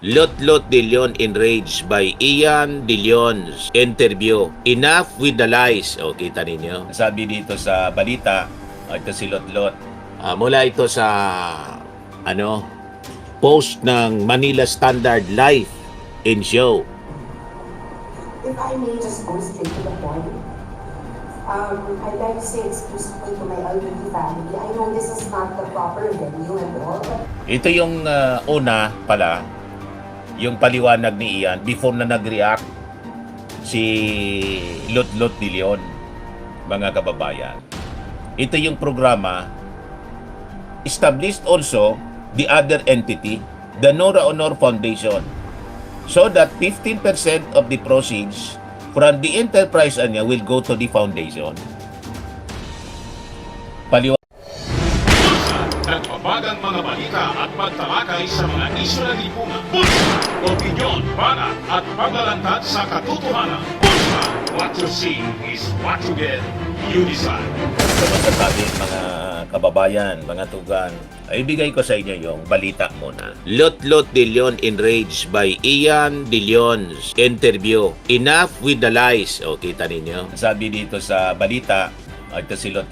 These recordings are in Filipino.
Lot De Leon enraged by Ian De Leon's interview. Enough with the lies. O, kita ninyo. Sabi dito sa balita, ito si Lot. Mula ito sa post ng Manila Standard Life and Show. If I may just go straight to the point, I'd like to say excuse me to my elderly family. I know this is not the proper venue and all, but Ito yung una pala, yung paliwanag ni Ian before na nag-react si Lot De Leon, mga kababayan. Ito yung programa, established also the other entity, the Nora Honor Foundation, so that 15% of the proceeds from the enterprise niya will go to the foundation. Nagbabagang mga balita at pagtalakay sa mga isyu ng lipunan. Bulsa! Opinyon, banat at paglalantad sa katotohanan. Bulsa! What you see is what you get. You decide. Sa sabi, mga kababayan, mga tugan, ay bigay ko sa inyo yung balita muna. Lot De Leon enraged by Ian De Leon's interview. Enough with the lies. O, kita ninyo. Sabi dito sa balita, ito si Lot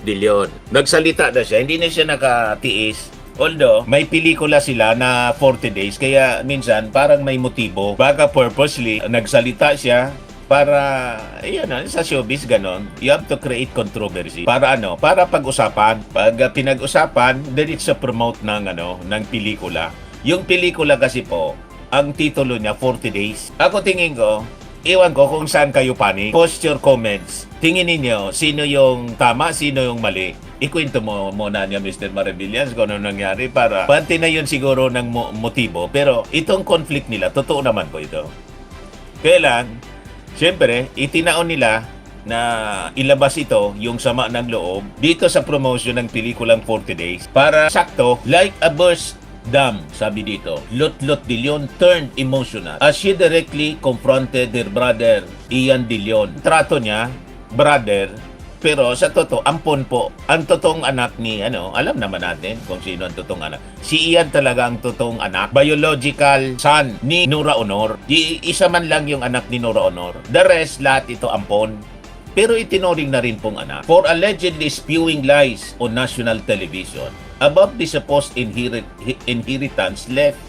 De Leon. Nagsalita na siya, hindi na siya nakatiis. Although, may pelikula sila na 40 days, kaya minsan parang may motibo. Baka purposely, nagsalita siya para, sa showbiz ganon. You have to create controversy. Para Para pag-usapan. Pag pinag-usapan, diretso promote ng pelikula. Yung pelikula kasi po, ang titulo niya 40 days. Ako tingin ko, iwan ko kung saan kayo panik. Post your comments. Tingin ninyo, sino yung tama, sino yung mali. Ikwento mo muna niya, Mr. Maravillas, kung ano nangyari para panti na yun siguro ng motibo. Pero itong conflict nila, totoo naman po ito. Kailan, siyempre, itinaon nila na ilabas ito, yung sama ng loob, dito sa promotion ng pelikulang 40 Days. Para sakto, like a burst dam, sabi dito, Lot De Leon turned emotional as she directly confronted her brother, Ian De Leon. Trato niya, brother, pero sa totoo, ampon po. Ang totoong anak ni, alam naman natin kung sino ang totoong anak. Si Ian talaga ang totoong anak. Biological son ni Nora Honor. Isa man lang yung anak ni Nora Honor. The rest, lahat ito ampon. Pero itinuring na rin pong anak for allegedly spewing lies on national television about the supposed inheritance left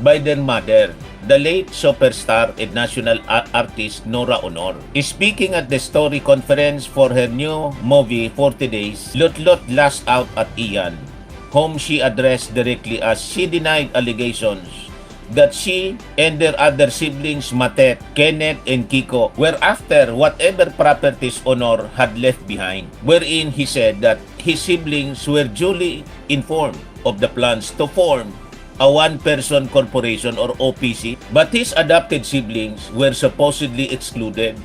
by their mother, the late superstar and national artist Nora Honor. Speaking at the story conference for her new movie 40 Days, Lot lashed out at Ian, whom she addressed directly as she denied allegations that she and their other siblings Matet, Kenneth, and Kiko were after whatever properties Honor had left behind, wherein he said that his siblings were duly informed of the plans to form a one-person corporation or OPC, but his adopted siblings were supposedly excluded.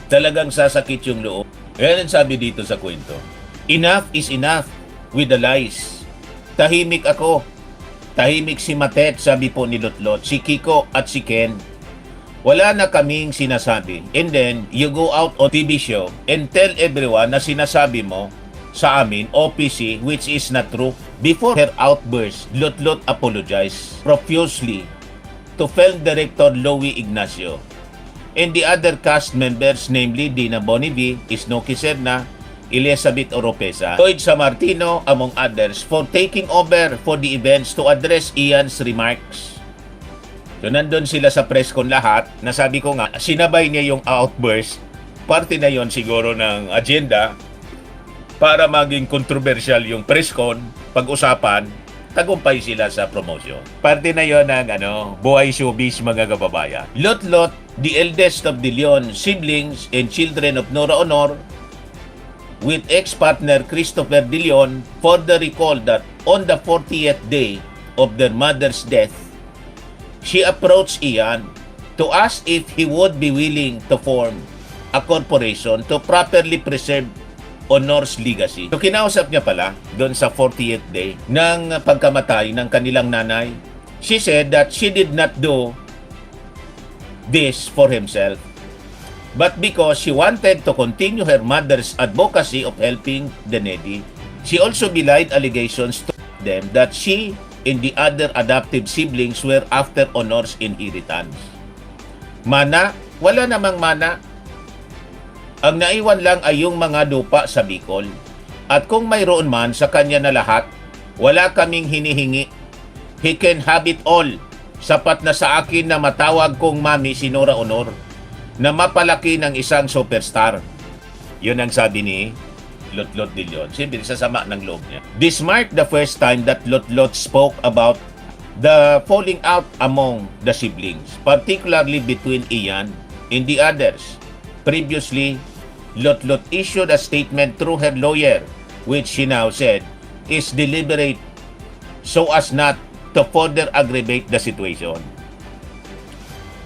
Talagang sasakit yung loob. Yan ang sabi dito sa kwento. Enough is enough with the lies. Tahimik ako. Tahimik si Matet, sabi po ni Lot, si Kiko at si Ken. Wala na kaming sinasabi. And then, you go out on TV show and tell everyone na sinasabi mo sa amin, OPC, which is not true. Before her outburst, Lot apologized profusely to film director Louie Ignacio and the other cast members, namely Dina Bonivi, Isnoki Serna, Elizabeth Oropesa, Lloyd Samartino, among others, for taking over for the events to address Ian's remarks. So nandun sila sa press con lahat, nasabi ko nga, sinabay niya yung outburst, parte na yon siguro ng agenda para maging controversial yung press con, pag-usapan, tagumpay sila sa promotion. Parte na yon ng buhay showbiz, mga kababayan. Lot, the eldest of the Leon siblings and children of Nora Honor, with ex-partner Christopher De Leon, further recalled that on the 40th day of their mother's death, she approached Ian to ask if he would be willing to form a corporation to properly preserve Honor's legacy. So kinausap niya pala doon sa 40th day ng pagkamatay ng kanilang nanay. She said that she did not do this for himself, but because she wanted to continue her mother's advocacy of helping the needy. She also belied allegations to them that she and the other adoptive siblings were after honors inheritance. Mana? Wala namang mana. Ang naiwan lang ay yung mga lupa sa Bicol. At kung mayroon man sa kanya na lahat, wala kaming hinihingi. He can have it all. Sapat na sa akin na matawag kong Mami si Nora Honor, na mapalaki ng isang superstar. Yun ang sabi ni Lot-Lot de Leon. Siyempre, sasama ng loob niya. This marked the first time that Lot-Lot spoke about the falling out among the siblings, particularly between Ian and the others. Previously, Lot-Lot issued a statement through her lawyer, which she now said is deliberate so as not to further aggravate the situation.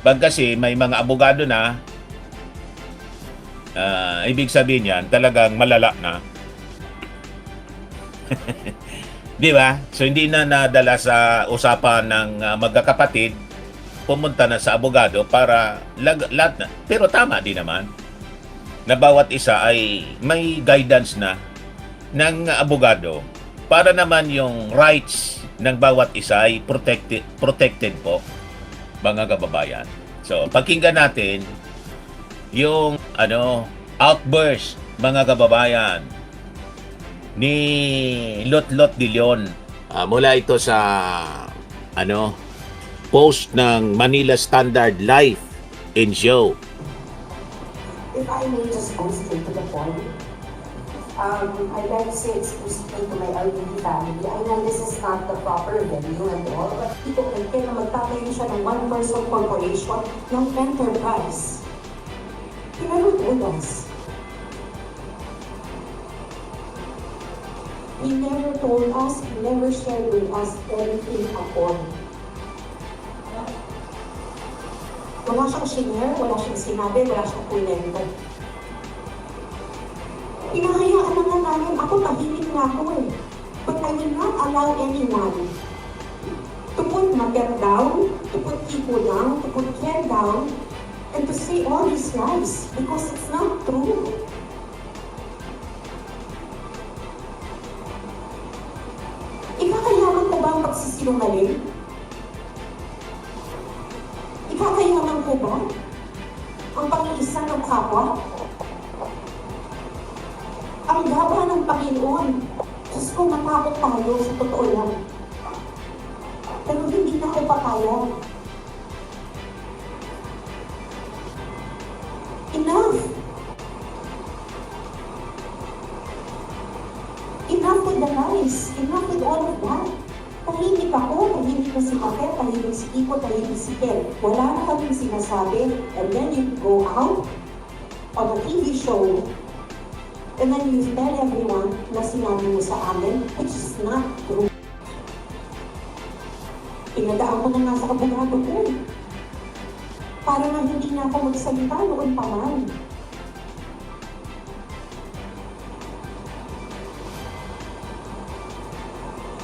Pag kasi may mga abogado na, ibig sabihin yan, talagang malala na. Di ba? So hindi na nadala sa usapan ng magkakapatid, pumunta na sa abogado para lahat na. Pero tama din naman na bawat isa ay may guidance na ng abogado para naman yung rights ng bawat isa ay protected po, mga kababayan. So, pakinggan natin yung outburst, mga kababayan, ni Lot-Lot de Leon. Mula ito sa post ng Manila Standard Live and Show. If I may just go straight to the point, I'd like to say exclusively to my elderly family. I know this is not the proper venue and all, but ito kaya na magtatayo siya ng one-person corporation ng enterprise. He never told us. He never told us, he never shared with us anything at all. Wala siyang shinare, wala siyang sinabi, wala siyang kulento. Hinahayaan na nga namin, ako tahimik na ako eh. But I will not allow anyone to put Mabel down, to put Kiko down, to put Ken down, and to say all these lies because it's not true. Ikakayaman ko ba ang pagsisinungaling? Ikakayaman ko ba ang pag-iisa ng kapwa? Ang gaba ng Panginoon. Diyos ko, matakot tayo sa totoo lang. Pero hindi na ako papayag. Enough! Enough with the lies. Enough with all of that. Tahimik ako, tahimik na si Mate, tahimik si Kiko, tahimik si Ken. Wala na kaming sinasabi. And then you go out on a TV show and then you tell everyone na sinabi mo sa amin, which is not true. Pinadaan ko na nga sa abogado ko. Para na hindi na ako magsalita noon pa man.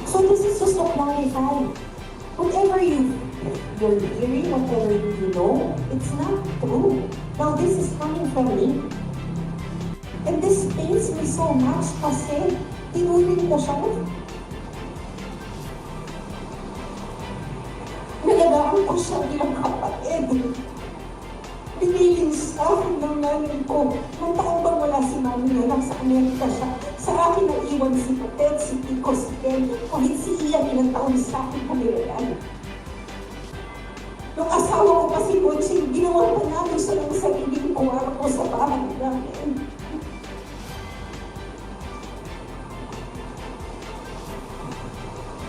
So this is just to clarify. Whatever you're hearing, whatever you know, it's not true. Now this is coming from me. And this pains me so much kasi tinuloy ko siya. Nalagaan ko siya bilang kapatid. Pinilin sa akin ng nanay ko. Nung taon bang wala si mami niya, nasa Amerika siya. Sa akin ang iwan si Patet, si Kiko, si Ken. Kahit si Ian, ilang taon sa akin pumilayan. Nung asawa ko pa si Conching, ginawa pa namin siya ng sariling kwarto sa bahay namin.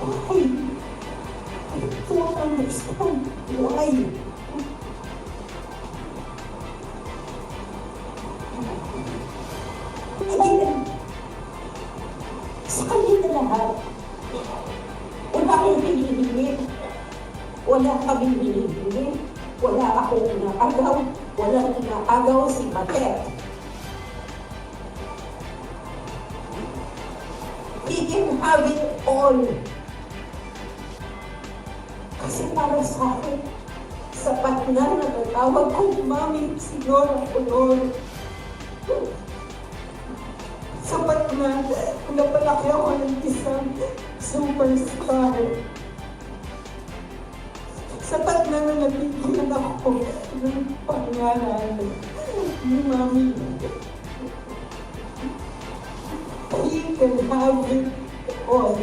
Why? I don't understand. Why? Again, sa kanya na lahat, wala akong hinihingi. Wala kaming hinihingi. Wala akong inaagaw. Wala inaagaw si Matet. He can have it all. Kasi para sa akin, sapat na natatawag kong Mami si Nora Honor. Sapat na napalaki ako ng isang superstar. Sapat na na nabigyan ako ng pangalan ni Mami. He can have it all.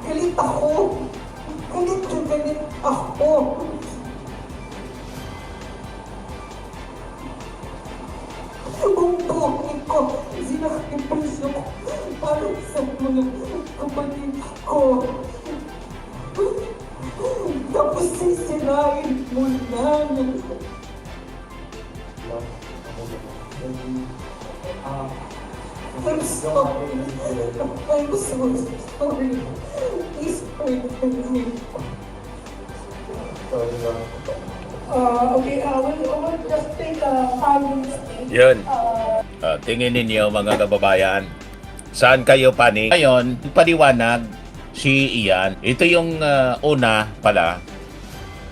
Galit ako. Galit na galit ako. Ang buhay ko, sinakripisyo ko para sa mga kapatid ko. Tapos sisirain mo lang. I'm sorry. I'm so sorry. Please forgive me. Okay, we'll just take a 5 minutes break. Yun. Tingin ninyo mga kababayan, saan kayo panig? Ngayon, paliwanag si Ian. Ito yung una pala,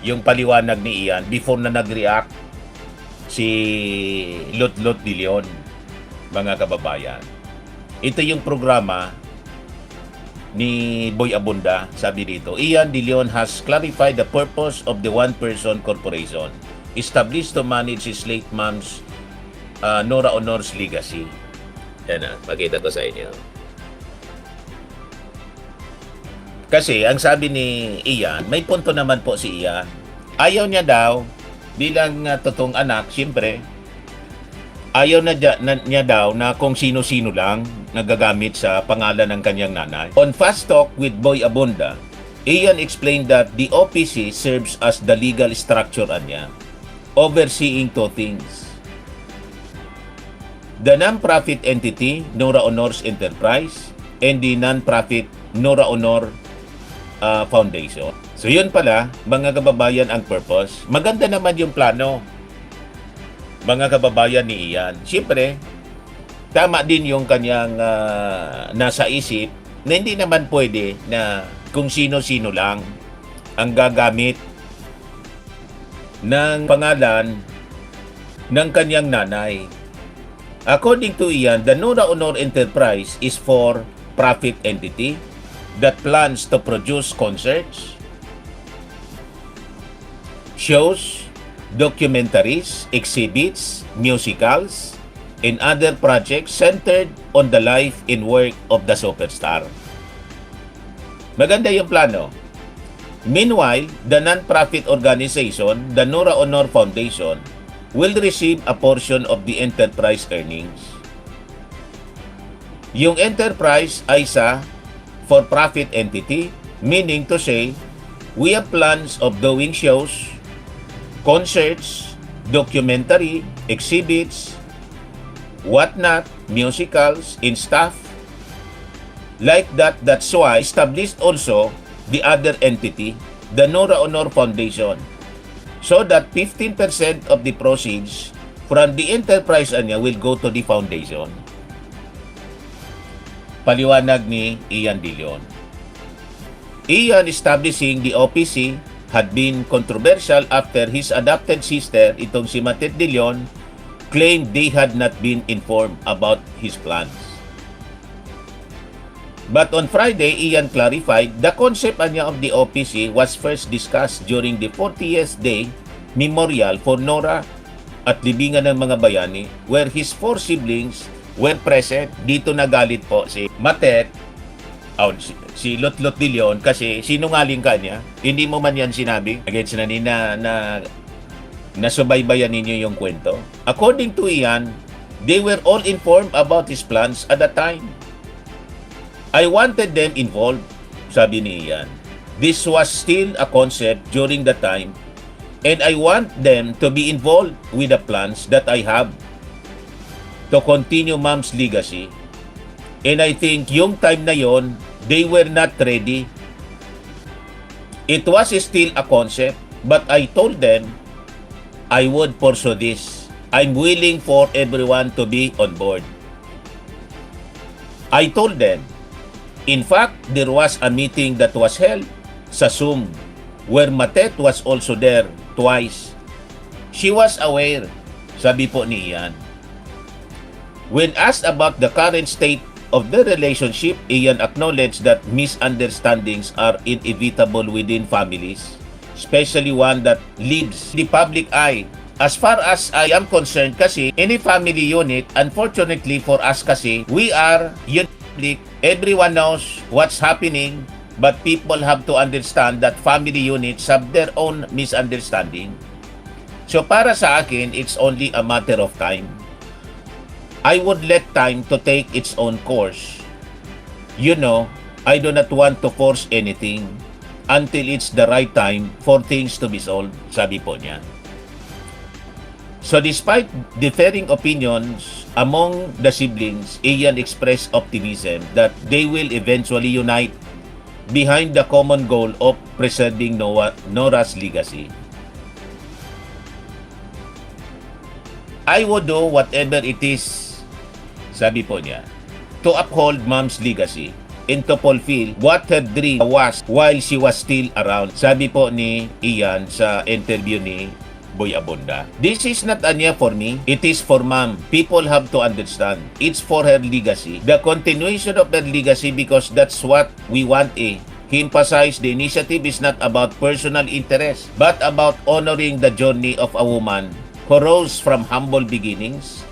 yung paliwanag ni Ian before na nag-react si Lot de Leon, mga kababayan. Ito yung programa ni Boy Abunda. Sabi dito, Ian de Leon has clarified the purpose of the one-person corporation established to manage his late mom's Nora Honor's legacy. Yan na, pakita ko sa inyo. Kasi ang sabi ni Ian, may punto naman po si Ian. Ayaw niya daw, bilang totoong anak, siyempre, ayaw niya daw na kung sino-sino lang nagagamit sa pangalan ng kanyang nanay. On Fast Talk with Boy Abunda, Ian explained that the OPC serves as the legal structure niya, overseeing two things. The non-profit entity, Nora Honor's Enterprise, and the non-profit Nora Honor Foundation. So yun pala, mga kababayan, ang purpose. Maganda naman yung plano, mga kababayan ni Ian. Siyempre, tama din yung kanyang nasa isip na hindi naman pwede na kung sino-sino lang ang gagamit ng pangalan ng kanyang nanay. According to Ian, the Nora Honor Enterprise is for profit entity that plans to produce concerts, shows, documentaries, exhibits, musicals, and other projects centered on the life and work of the superstar. Maganda yung plano. Meanwhile, the non-profit organization, the Nora Honor Foundation, will receive a portion of the enterprise earnings. Yung enterprise ay sa for-profit entity, meaning to say, we have plans of doing shows, concerts, documentary, exhibits, whatnot, musicals, and stuff like that. That's why established also the other entity, the Nora Honor Foundation, so that 15% of the proceeds from the enterprise niya will go to the foundation. Paliwanag ni Ian de Leon. Ian establishing the OPC had been controversial after his adopted sister, itong si Matet de Leon, claimed they had not been informed about his plans. But on Friday, Ian clarified the concept niya of the OPC was first discussed during the 40th day memorial for Nora at libingan ng mga bayani, where his 4 siblings were present. Dito nagalit po si Matet, si Lot de Leon, kasi sinungaling ka niya. Hindi mo man yan sinabi. Against na nasubaybayan ninyo yung kwento. According to Ian, they were all informed about his plans at the time. I wanted them involved, sabi ni Ian. This was still a concept during the time, and I want them to be involved with the plans that I have to continue Mom's legacy. And I think yung time na yon, they were not ready. It was still a concept, but I told them I would pursue this. I'm willing for everyone to be on board. I told them. In fact, there was a meeting that was held sa Zoom where Matet was also there twice. She was aware, sabi po ni Ian. When asked about the current state of the relationship, Ian acknowledged that misunderstandings are inevitable within families, especially one that leaves the public eye. As far as I am concerned kasi, any family unit, unfortunately for us kasi, we are unique. Everyone knows what's happening, but people have to understand that family units have their own misunderstanding. So para sa akin, it's only a matter of time. I would let time to take its own course. You know, I do not want to force anything until it's the right time for things to be solved, sabi po niya. So despite differing opinions among the siblings, Ian expressed optimism that they will eventually unite behind the common goal of preserving Nora's legacy. I would do whatever it is, sabi po niya, to uphold Mom's legacy and to fulfill what her dream was while she was still around. Sabi po ni Ian sa interview ni Boy Abunda. This is not anya for me, it is for Mom. People have to understand. It's for her legacy. The continuation of her legacy because that's what we want eh. He emphasized the initiative is not about personal interest, but about honoring the journey of a woman who rose from humble beginnings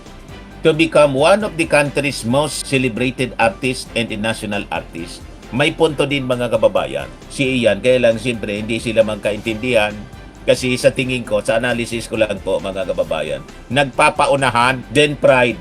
to become one of the country's most celebrated artists and a national artist. May punto din mga kababayan. Si Ian, kaya lang siyempre hindi sila magkaintindihan kasi sa tingin ko, sa analysis ko lang po mga kababayan, nagpapaunahan, then pride,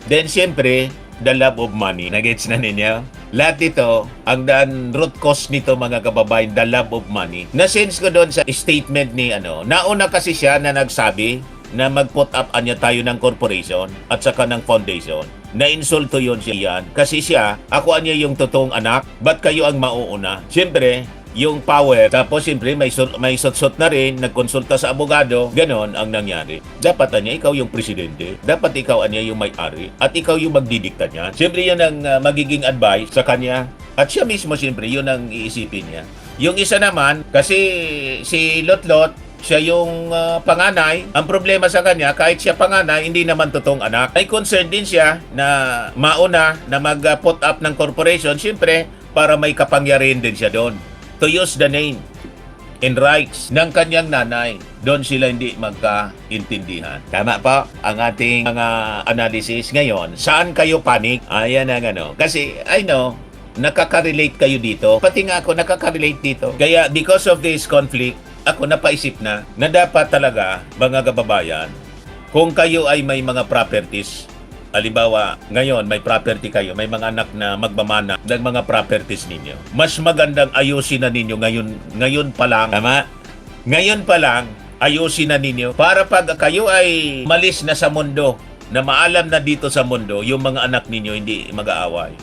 then siyempre, the love of money. Nagets na ninyo? Lahat ito, ang root cause nito mga kababayan, the love of money. Na-sense ko doon sa statement ni nauna kasi siya na nagsabi na mag-put up anya tayo ng corporation at saka ng foundation. Na-insulto yun siya yan. Kasi siya, ako anya yung totoong anak, ba't kayo ang mauuna? Siyempre, yung power, tapos siyempre may sutsot na rin, nagkonsulta sa abogado, ganon ang nangyari. Dapat anya ikaw yung presidente, dapat ikaw anya yung may-ari, at ikaw yung magdidikta niya. Siyempre yan ang magiging advice sa kanya, at siya mismo siyempre yun ang iisipin niya. Yung isa naman, kasi si Lotlot, siya yung panganay. Ang problema sa kanya, kahit siya panganay, hindi naman totoong anak. Ay concerned din siya na mauna na mag-put up ng corporation, siyempre, para may kapangyarihan din siya doon. To use the name and rights ng kanyang nanay. Doon sila hindi magkaintindihan. Tama pa ang ating mga analysis ngayon. Saan kayo panic? Ayan ang Kasi, I know, nakaka-relate kayo dito. Pati nga ako, nakaka-relate dito. Kaya, because of this conflict, ako napaisip na dapat talaga, mga kababayan, kung kayo ay may mga properties, halimbawa, ngayon may property kayo, may mga anak na magmamana ng mga properties ninyo. Mas magandang ayusin na ninyo ngayon pa lang, tama? Ngayon pa lang, ayusin na ninyo para pag kayo ay malis na sa mundo, na maalam na dito sa mundo, yung mga anak ninyo hindi mag-aaway.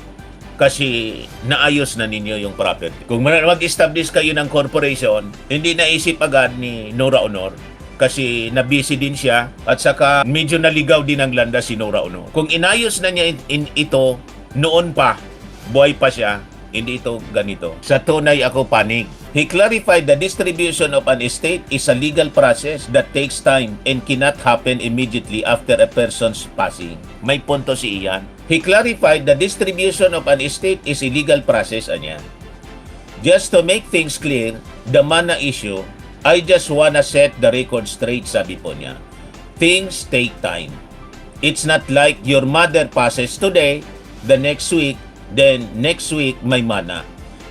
Kasi naayos na ninyo yung property. Kung mag-establish kayo ng corporation, hindi naisip agad ni Nora Honor kasi na-busy din siya at saka medyo naligaw din ang landas si Nora Honor. Kung inayos na niya ito noon pa, buhay pa siya, hindi ito ganito. Sa tunay ako panig. He clarified the distribution of an estate is a legal process that takes time and cannot happen immediately after a person's passing. May punto si Ian. He clarified the distribution of an estate is a legal process, anya. Just to make things clear, the mana issue, I just wanna set the record straight, sabi po niya. Things take time. It's not like your mother passes today, the next week, then next week may mana.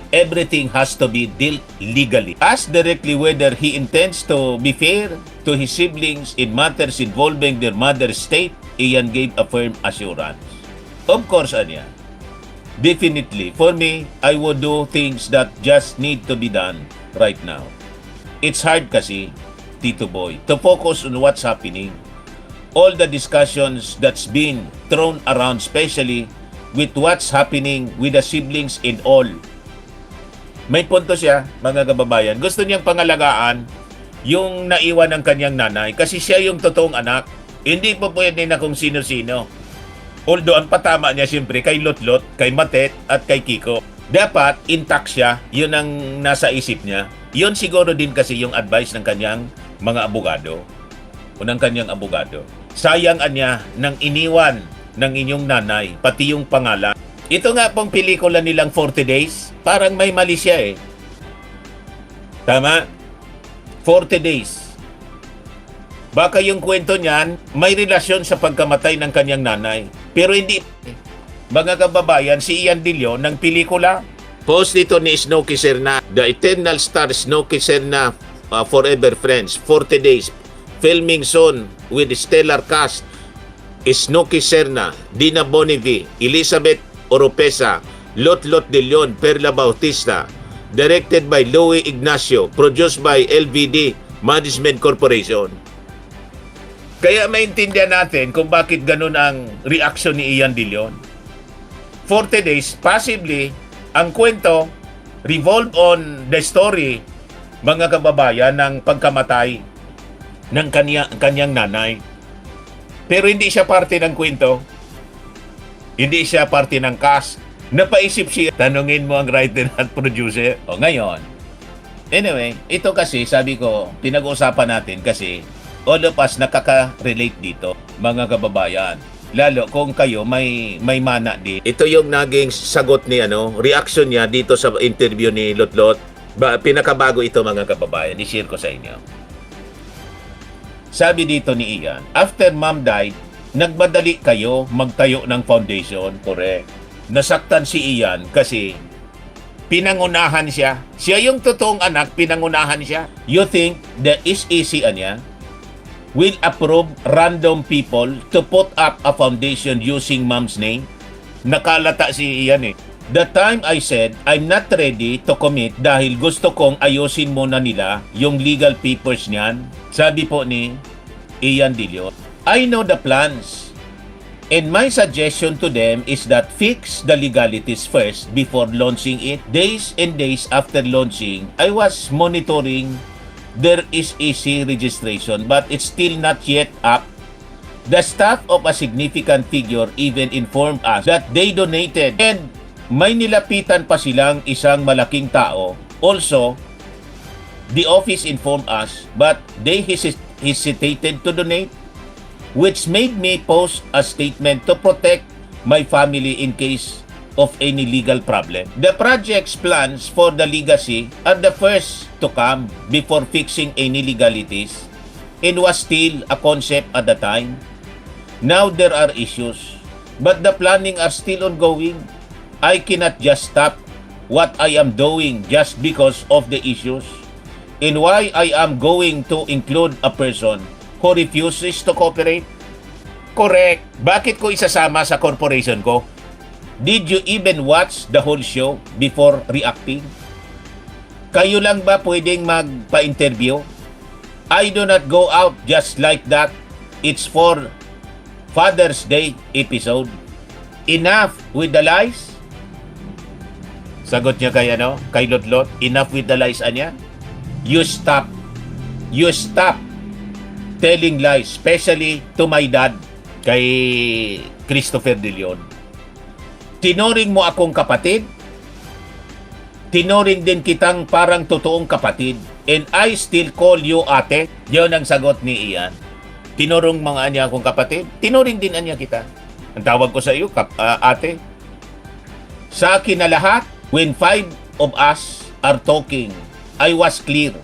Everything has to be dealt legally. Asked directly whether he intends to be fair to his siblings in matters involving their mother's estate, Ian gave a firm assurance. Of course, anya. Definitely, for me, I would do things that just need to be done right now. It's hard kasi, Tito Boy, to focus on what's happening. All the discussions that's been thrown around, especially with what's happening with the siblings and all. May punto siya, mga kababayan. Gusto niyang pangalagaan yung naiwan ng kanyang nanay kasi siya yung totoong anak. Hindi po pwede na kung sino-sino. Although ang patama niya siyempre kay Lotlot, kay Matet at kay Kiko. Dapat intact siya, yun ang nasa isip niya. Yun siguro din kasi yung advice ng kanyang mga abogado. O ng kanyang abogado. Sayang niya nang iniwan ng inyong nanay, pati yung pangalan. Ito nga pong pelikula nilang 40 Days, parang may mali siya eh. Tama? 40 Days. Baka yung kwento niyan, may relasyon sa pagkamatay ng kanyang nanay. Pero hindi. Mga kababayan, si Ian De Leon ng pelikula. Post dito ni Snooki Serna, The Eternal Star Snooki Serna, Forever Friends, 40 Days. Filming soon with stellar cast. Snooki Serna, Dina Bonnevie, Elizabeth Oropesa, Lot De Leon, Perla Bautista. Directed by Louie Ignacio, produced by LVD Management Corporation. Kaya maintindihan natin kung bakit ganun ang reaksyon ni Ian De Leon. 40 Days, possibly, ang kwento revolve on the story, mga kababayan, ng pagkamatay ng kanyang nanay. Pero hindi siya parte ng kwento. Hindi siya parte ng cast. Napaisip siya, tanungin mo ang writer at producer. O ngayon, anyway, ito kasi, sabi ko, pinag-uusapan natin kasi all of us nakaka-relate dito, mga kababayan. Lalo kung kayo may mana din. Ito yung naging sagot ni reaction niya dito sa interview ni Lotlot. Pinakabago ito, mga kababayan. I-share ko sa inyo. Sabi dito ni Ian, after mom died, nagmadali kayo magtayo ng foundation. Correct. Nasaktan si Ian kasi pinangunahan siya. Siya yung totoong anak, pinangunahan siya. You think the SEC niya will approve random people to put up a foundation using mom's name? Nakalata si Ian eh. The time I said, I'm not ready to commit dahil gusto kong ayusin muna nila yung legal papers niyan. Sabi po ni Ian De Leon, I know the plans. And my suggestion to them is that fix the legalities first before launching it. Days and days after launching, I was monitoring their SEC registration but it's still not yet up. The staff of a significant figure even informed us that they donated and may nilapitan pa silang isang malaking tao. Also, the office informed us but they hesitated to donate, which made me post a statement to protect my family in case of any legal problem. The project's plans for the legacy are the first to come before fixing any legalities and was still a concept at the time. Now there are issues, but the planning are still ongoing. I cannot just stop what I am doing just because of the issues and why I am going to include a person who refuses to cooperate. Correct. Bakit ko isasama sa corporation ko? Did you even watch the whole show before reacting? Kayo lang ba pwedeng magpa-interview? I do not go out just like that. It's for Father's Day episode. Enough with the lies? Sagot niya kay Lotlot, enough with the lies niya? You stop. You stop telling lies, especially to my dad, kay Christopher De Leon. Tinoring mo akong kapatid, tinoring din kitang parang totoong kapatid, and I still call you ate. Yun ang sagot ni Ian. Tinurong mga anya akong kapatid, tinoring din anya kita. Ang tawag ko sa iyo, ate. Sa akin na lahat, when 5 of us are talking, I was clear.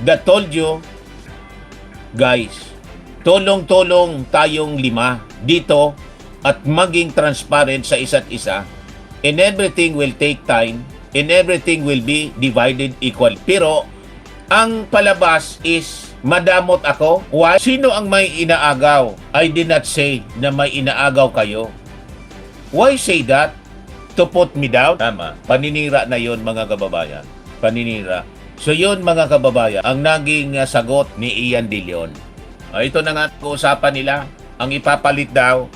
That told you, guys, tulong-tulong tayong 5 dito at maging transparent sa isa't isa, and everything will take time and everything will be divided equal. Pero ang palabas is madamot ako. Why? Sino ang may inaagaw? I did not say na may inaagaw kayo. Why say that? To put me down? Tama. Paninira na yon, mga kababayan. Paninira. So yun, mga kababayan, ang naging sagot ni Ian De Leon. Ito na nga usapan nila. Ang ipapalit daw,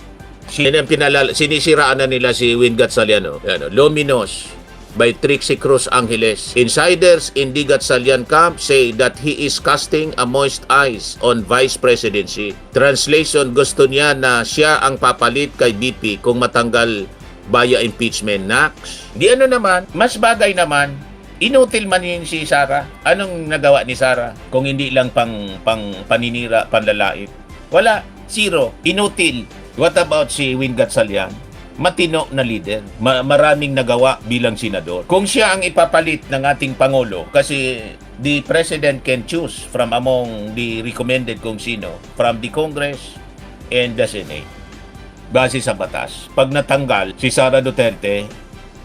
sinisiraan na nila si Win Gatchalian. Luminous by Trixie Cruz Angeles. Insiders in the Gatchalian camp say that he is casting a moist eyes on vice presidency. Translation, gusto niya na siya ang papalit kay BP kung matanggal via impeachment. Next. Di naman, mas bagay naman. Inutil man yun si Sara. Anong nagawa ni Sara? Kung hindi lang pang paninira, panlalait. Wala. Zero. Inutil. What about si Win Gatchalian? matino na leader. Maraming nagawa bilang senador. Kung siya ang ipapalit ng ating Pangulo, kasi the President can choose from among the recommended kung sino, from the Congress and the Senate. Base sa batas. Pag natanggal si Sara Duterte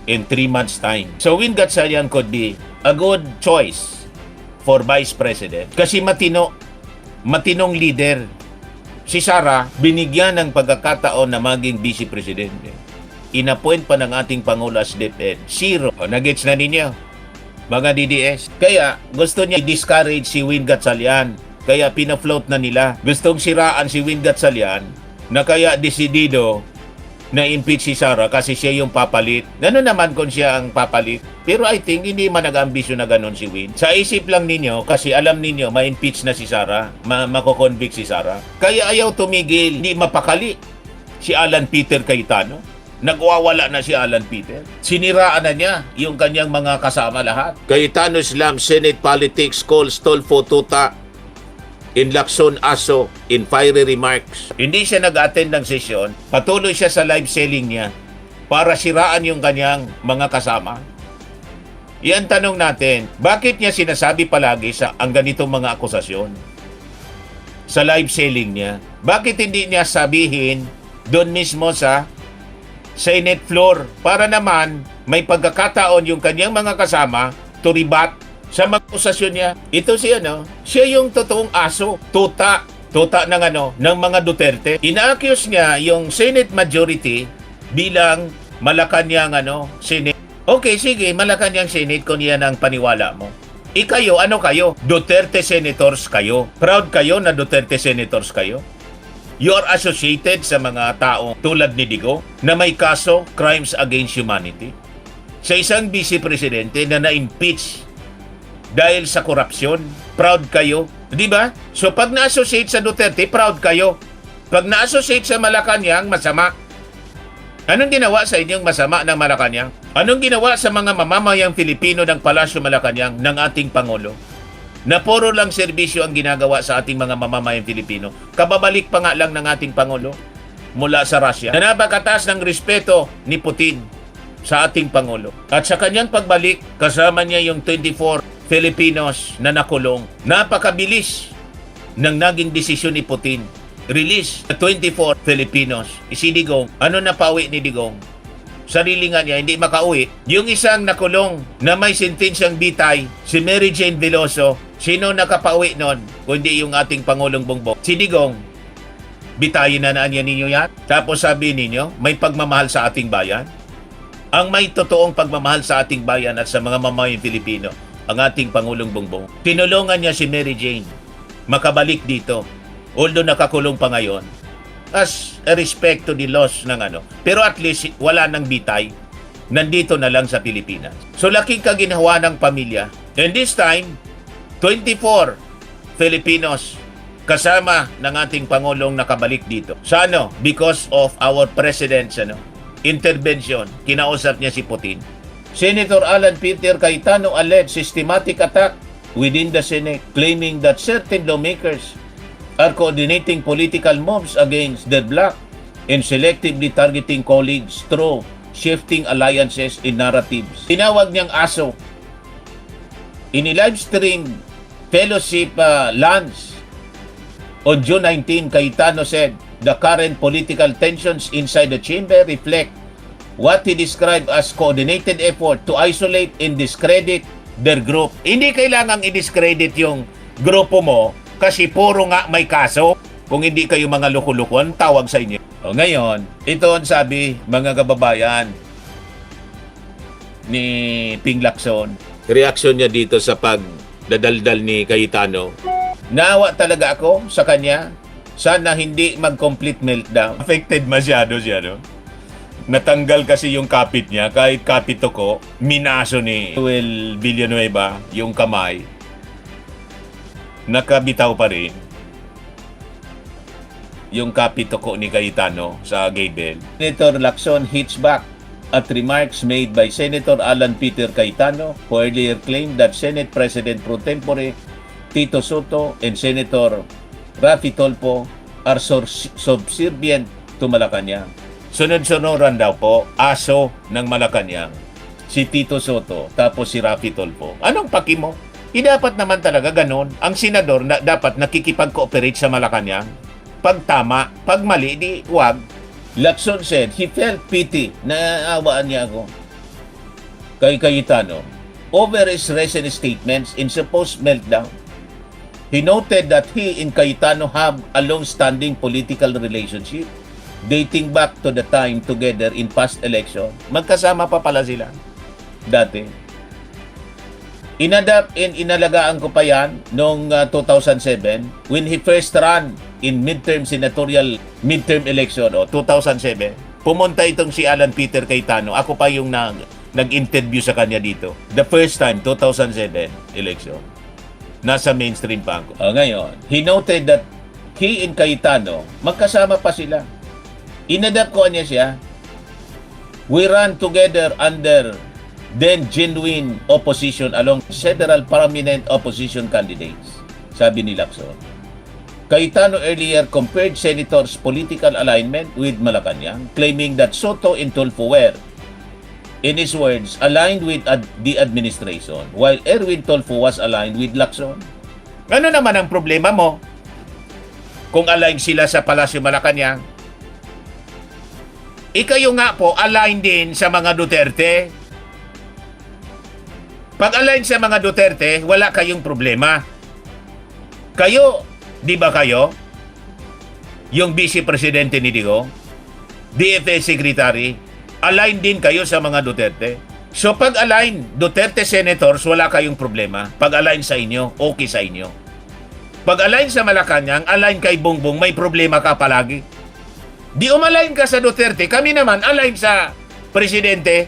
in 3 months' time. So Win Gatchalian could be a good choice for Vice President. Kasi matinong leader. Si Sara, binigyan ng pagkakataon na maging Vice Presidente. Inappoint pa ng ating Pangulo as DepEd. 0. O, nagets na ninyo, mga DDS. Kaya, gusto niya i-discourage si Win Gatchalian. Kaya pina-float na nila. Gustong siraan si Win Gatchalian na kaya desidido na impeach si Sara kasi siya yung papalit. Gano'n naman kung siya ang papalit. Pero I think hindi man nag-ambisyon na gano'n si Win. Sa isip lang ninyo, kasi alam ninyo, ma-impeach na si Sara, mako-convict si Sara. Kaya ayaw tumigil, hindi mapakali si Alan Peter Cayetano. Nagwawala na si Alan Peter. Siniraan na niya yung kanyang mga kasama lahat. Cayetano Slam, Senate Politics calls Tolfo Tuta in Lacson Aso in fiery remarks. Hindi siya nag-attend ng sesyon. Patuloy siya sa live selling niya para siraan yung kanyang mga kasama. Yan tanong natin, bakit niya sinasabi palagi sa ang ganitong mga akusasyon? Sa live selling niya. Bakit hindi niya sabihin doon mismo sa Senate floor para naman may pagkakataon yung kanyang mga kasama to rebut sa mga akusasyon niya? Ito siya, siya yung totoong aso, tuta ng mga Duterte. Ina-accuse niya yung Senate majority bilang Malacanang Senate. Okay, sige, Malacanang Senate kung yan ang paniwala mo. Kayo, ano kayo? Duterte senators kayo. Proud kayo na Duterte senators kayo. You are associated sa mga taong tulad ni Digo na may kaso, crimes against humanity. Sa isang vice presidente na na-impeach dahil sa korupsyon, proud kayo. Di ba? So pag na-associate sa Duterte, proud kayo. Pag na-associate sa Malacanang, masama. Anong ginawa sa inyong masama ng Malacanang? Anong ginawa sa mga mamamayang Filipino ng Palasyo Malacanang ng ating Pangulo? Na puro lang serbisyo ang ginagawa sa ating mga mamamayang Filipino. Kababalik pa nga lang ng ating Pangulo mula sa Russia. Na napakatas ng respeto ni Putin sa ating Pangulo. At sa kanyang pagbalik, kasama niya yung 24 Filipinos na nakulong. Napakabilis ng naging desisyon ni Putin. Release na 24 Filipinos. Si Digong, ano napawi ni Digong? Sarili nga niya, hindi makauwi. Yung isang nakulong na may sentensyang bitay, si Mary Jane Veloso, sino nakapauwi nun? Kundi yung ating Pangulong Bongbong. Si Digong, bitayin na niya ninyo yan. Tapos sabi ninyo, may pagmamahal sa ating bayan. Ang may totoong pagmamahal sa ating bayan at sa mga mamayang Pilipino, ang ating Pangulong Bongbong. Tinulungan niya si Mary Jane makabalik dito. Although nakakulong pa ngayon, as a respect to the laws ng Pero at least wala nang bitay. Nandito na lang sa Pilipinas. So laking kaginawa ng pamilya. And this time, 24 Filipinos kasama ng ating Pangulong nakabalik dito. Sa because of our President's intervention. Kinausap niya si Putin. Senator Alan Peter Cayetano alleged systematic attack within the Senate, claiming that certain lawmakers are coordinating political moves against their bloc and selectively targeting colleagues through shifting alliances and narratives. Tinawag niyang aso. In a live stream fellowship lunch on June 19, Cayetano said the current political tensions inside the chamber reflect what he described as coordinated effort to isolate and discredit their group. Hindi kailangang i-discredit yung grupo mo kasi puro nga may kaso. Kung hindi kayo mga loko-lokon, tawag sa inyo. O ngayon, ito ang sabi mga kababayan ni Ping Lacson. Reaksyon niya dito sa pagdadaldal ni Cayetano. Naawa talaga ako sa kanya. Sana hindi mag-complete meltdown. Affected masyado siya, Natanggal kasi yung kapit niya. Kahit kapito ko, minaso ni Joel Villanueva yung kamay. Nakabitaw pa rin yung kapito ko ni Cayetano sa Gaybel. Senator Lacson hits back at remarks made by Senator Alan Peter Cayetano, who earlier claimed that Senate President pro tempore Tito Soto and Senator Raffy Tolpo are subservient to Malacanang. Sunod-sunuran daw po, aso ng Malacanang, si Tito Soto, tapos si Raffy Tulfo. Anong paki mo? Dapat naman talaga ganun. Ang senador na dapat nakikipag-cooperate sa Malacanang. Pag tama, pag mali, di wag. Lacson said he felt pity. Naaawaan niya ako. Kay Cayetano, over his recent statements in supposed meltdown. He noted that he and Cayetano have a long-standing political relationship dating back to the time together in past election. Magkasama pa pala sila dati. Inadapt and inalagaan ko pa yan noong 2007 when he first ran in senatorial midterm election 2007. Pumunta itong si Alan Peter Cayetano. Ako pa yung nag-interview sa kanya dito. The first time, 2007 election. Nasa mainstream pa ako. Ngayon, he noted that he and Cayetano, magkasama pa sila. Inadapt ko niya siya. We ran together under then genuine opposition along several prominent opposition candidates, sabi ni Lacson. Cayetano earlier compared Senator's political alignment with Malacanang, claiming that Soto and Tulfo were, in his words, aligned with the administration, while Erwin Tulfo was aligned with Lacson. Ano naman ang problema mo? Kung aligned sila sa Palasyo Malacanang, ikayo nga po aligned din sa mga Duterte. Pag aligned sa mga Duterte, wala kayong problema. Kayo, di ba kayo? Yung Vice Presidente ni Digo, DFA Secretary, aligned din kayo sa mga Duterte. So pag align Duterte Senators, wala kayong problema. Pag align sa inyo, okay sa inyo. Pag align sa Malacanang, align kay Bongbong, may problema ka palagi. Di umalign ka sa Duterte, kami naman align sa Presidente.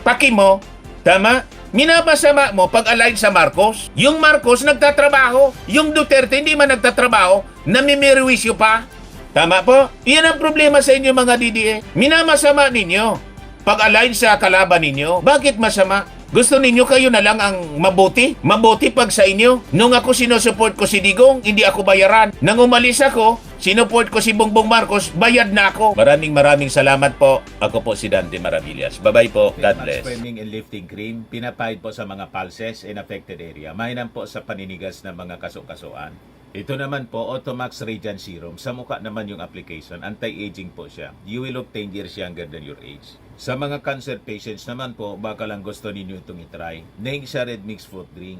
Paki mo, tama? Minabasama mo pag align sa Marcos. Yung Marcos nagtatrabaho, yung Duterte hindi man nagtatrabaho, namimiriwisyo pa. Tama po? Iyan ang problema sa inyo mga DDE. Minamasama ninyo pag align sa kalaban ninyo. Bakit masama? Gusto ninyo kayo na lang ang mabuti? Mabuti pag sa inyo? Nung ako sinusupport ko si Digong, hindi ako bayaran. Nang umalis ako, sinupport ko si Bongbong Marcos, bayad na ako. Maraming salamat po. Ako po si Dante Maravillas. Bye-bye po. God bless. Swimming and lifting cream, pinapahid po sa mga pulses in affected area. Mainam po sa paninigas ng mga kaso-kasuan. Ito naman po, Automax Radiant Serum. Sa mukha naman yung application, anti-aging po siya. You will look 10 years younger than your age. Sa mga cancer patients naman po, baka lang gusto ninyo itong itry. Neng siya red mixed fruit drink.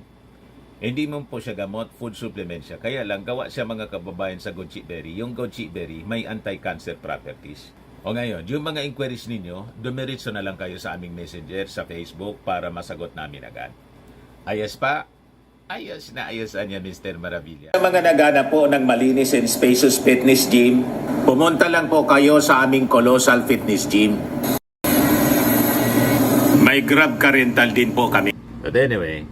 Hindi mo po siya gamot, food supplement siya. Kaya lang, gawa siya mga kababayan sa goji berry. Yung goji berry, may anti-cancer properties. O ngayon, yung mga inquiries ninyo, dumiritso na lang kayo sa aming messenger sa Facebook para masagot namin agad. Ayos pa? Ayos na ayos niya, Mr. Maravilla. Sa mga nagana po ng malinis and spacious fitness gym, pumunta lang po kayo sa aming Colossal Fitness Gym. May Grab car rental din po kami. But anyway,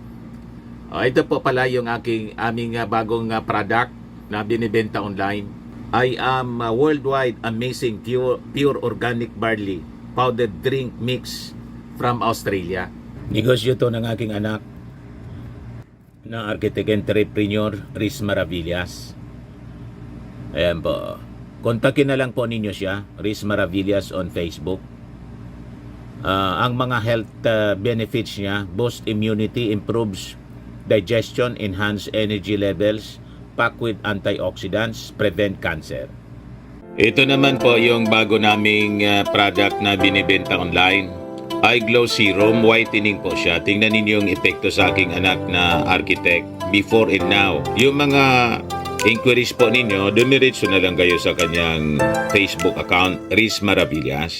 ito po pala yung aming bagong product na binibenta online. I am worldwide amazing pure organic barley powdered drink mix from Australia. Negosyo to ng aking anak na architect entrepreneur Riz Maravillas. Ayan po. Kontakin na lang po ninyo siya, Riz Maravillas on Facebook. Ang mga health benefits niya, boost immunity, improves digestion, enhance energy levels, packed with antioxidants, prevent cancer. Ito naman po yung bago naming product na binibenta online. Eye Glow Serum, whitening po siya. Tingnan ninyo yung epekto sa aking anak na architect before and now. Yung mga inquiries po ninyo, dumiretso na lang kayo sa kanyang Facebook account, Riz Maravillas.